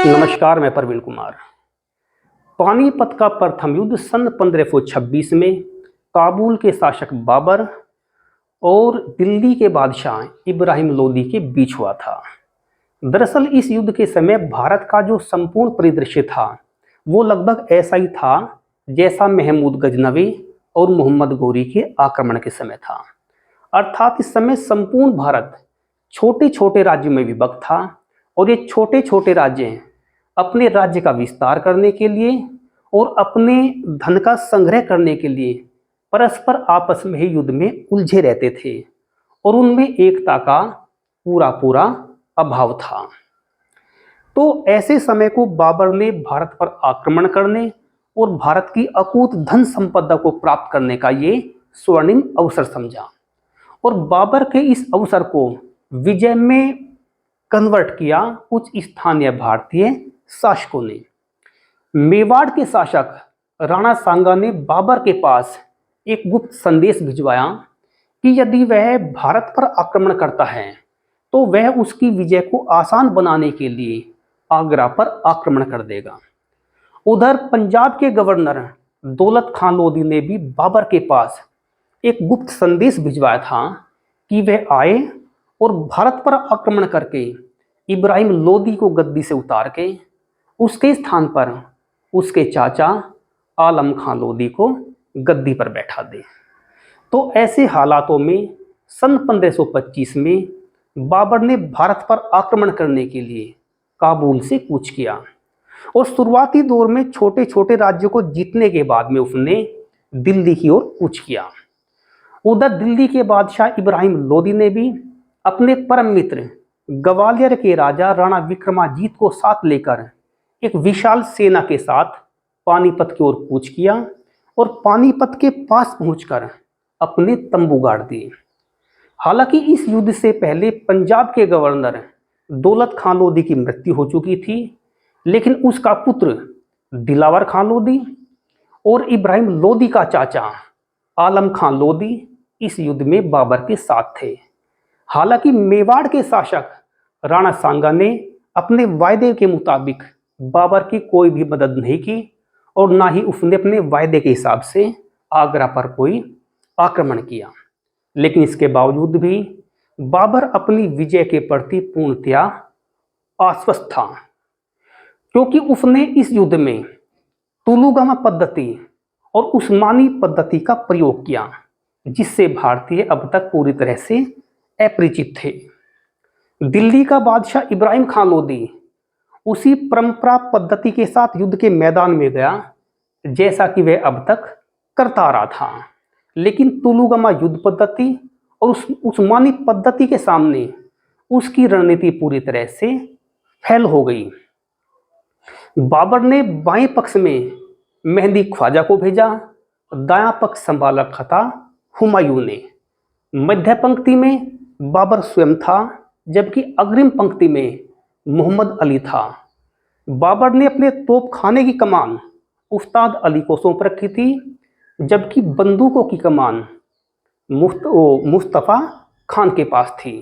नमस्कार, मैं प्रवीण कुमार। पानीपत का प्रथम युद्ध सन 1526 में काबुल के शासक बाबर और दिल्ली के बादशाह इब्राहिम लोदी के बीच हुआ था। दरअसल इस युद्ध के समय भारत का जो संपूर्ण परिदृश्य था वो लगभग ऐसा ही था जैसा महमूद गजनवी और मोहम्मद गोरी के आक्रमण के समय था। अर्थात इस समय संपूर्ण भारत छोटे छोटे राज्यों में विभक्त था और ये छोटे छोटे राज्य अपने राज्य का विस्तार करने के लिए और अपने धन का संग्रह करने के लिए परस्पर आपस में ही युद्ध में उलझे रहते थे और उनमें एकता का पूरा अभाव था। तो ऐसे समय को बाबर ने भारत पर आक्रमण करने और भारत की अकूत धन संपदा को प्राप्त करने का ये स्वर्णिम अवसर समझा और बाबर के इस अवसर को विजय में कन्वर्ट किया कुछ स्थानीय भारतीय शासकों ने। मेवाड़ के शासक राणा सांगा ने बाबर के पास एक गुप्त संदेश भिजवाया कि यदि वह भारत पर आक्रमण करता है तो वह उसकी विजय को आसान बनाने के लिए आगरा पर आक्रमण कर देगा। उधर पंजाब के गवर्नर दौलत खान लोदी ने भी बाबर के पास एक गुप्त संदेश भिजवाया था कि वह आए और भारत पर आक्रमण करके इब्राहिम लोदी को गद्दी से उतार के उसके स्थान पर उसके चाचा आलम खान लोदी को गद्दी पर बैठा दे। तो ऐसे हालातों में सन 1525 में बाबर ने भारत पर आक्रमण करने के लिए काबुल से कूच किया और शुरुआती दौर में छोटे छोटे राज्यों को जीतने के बाद में उसने दिल्ली की ओर कूच किया। उधर दिल्ली के बादशाह इब्राहिम लोदी ने भी अपने परम मित्र ग्वालियर के राजा राणा विक्रमाजीत को साथ लेकर एक विशाल सेना के साथ पानीपत की ओर कूच किया और पानीपत के पास पहुंचकर अपने तंबू गाड़ दिए। हालांकि इस युद्ध से पहले पंजाब के गवर्नर दौलत खान लोदी की मृत्यु हो चुकी थी, लेकिन उसका पुत्र दिलावर खान लोदी और इब्राहिम लोदी का चाचा आलम खान लोदी इस युद्ध में बाबर के साथ थे। हालांकि मेवाड़ के शासक राणा सांगा ने अपने वायदे के मुताबिक बाबर की कोई भी मदद नहीं की और ना ही उसने अपने वायदे के हिसाब से आगरा पर कोई आक्रमण किया। लेकिन इसके बावजूद भी बाबर अपनी विजय के प्रति पूर्णतया आश्वस्त था, क्योंकि उसने इस युद्ध में तुलुगामा पद्धति और उस्मानी पद्धति का प्रयोग किया, जिससे भारतीय अब तक पूरी तरह से अपरिचित थे। दिल्ली का बादशाह इब्राहिम खान लोदी उसी परंपरा पद्धति के साथ युद्ध के मैदान में गया जैसा कि वह अब तक करता आ रहा था, लेकिन तुलुगामा युद्ध पद्धति और उस्मानी पद्धति के सामने उसकी रणनीति पूरी तरह से फेल हो गई। बाबर ने बाएं पक्ष में मेहंदी ख्वाजा को भेजा, दायां पक्ष संभाला था हुमायूं ने। मध्य पंक्ति में बाबर स्वयं था, जबकि अग्रिम पंक्ति में मोहम्मद अली था। बाबर ने अपने तोपखाने की कमान उस्ताद अली को सौंप रखी थी, जबकि बंदूकों की कमान मुस्तफ़ा खान के पास थी।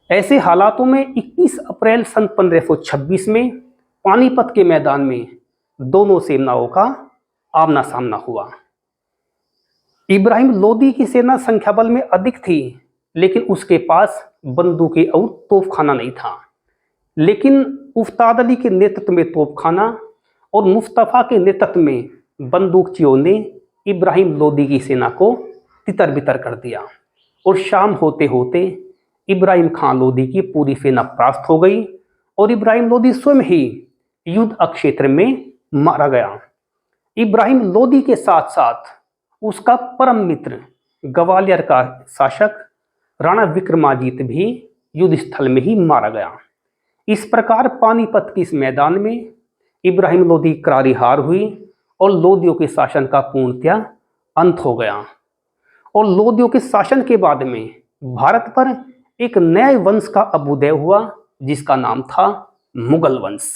ऐसे हालातों में 21 अप्रैल सन 1526 में पानीपत के मैदान में दोनों सेनाओं का आमना सामना हुआ। इब्राहिम लोदी की सेना संख्या बल में अधिक थी, लेकिन उसके पास बंदूकें और तोपखाना नहीं था। लेकिन उस्ताद अली के नेतृत्व में तोपखाना और मुस्तफ़ा के नेतृत्व में बंदूकचियों ने इब्राहिम लोदी की सेना को तितर बितर कर दिया और शाम होते होते इब्राहिम खान लोदी की पूरी सेना परास्त हो गई और इब्राहिम लोदी स्वयं ही युद्ध क्षेत्र में मारा गया। इब्राहिम लोदी के साथ साथ उसका परम मित्र ग्वालियर का शासक राणा विक्रमाजीत भी युद्ध स्थल में ही मारा गया। इस प्रकार पानीपत के इस मैदान में इब्राहिम लोदी करारी हार हुई और लोदियों के शासन का पूर्णतया अंत हो गया और लोदियों के शासन के बाद में भारत पर एक नए वंश का अभ्युदय हुआ, जिसका नाम था मुगल वंश।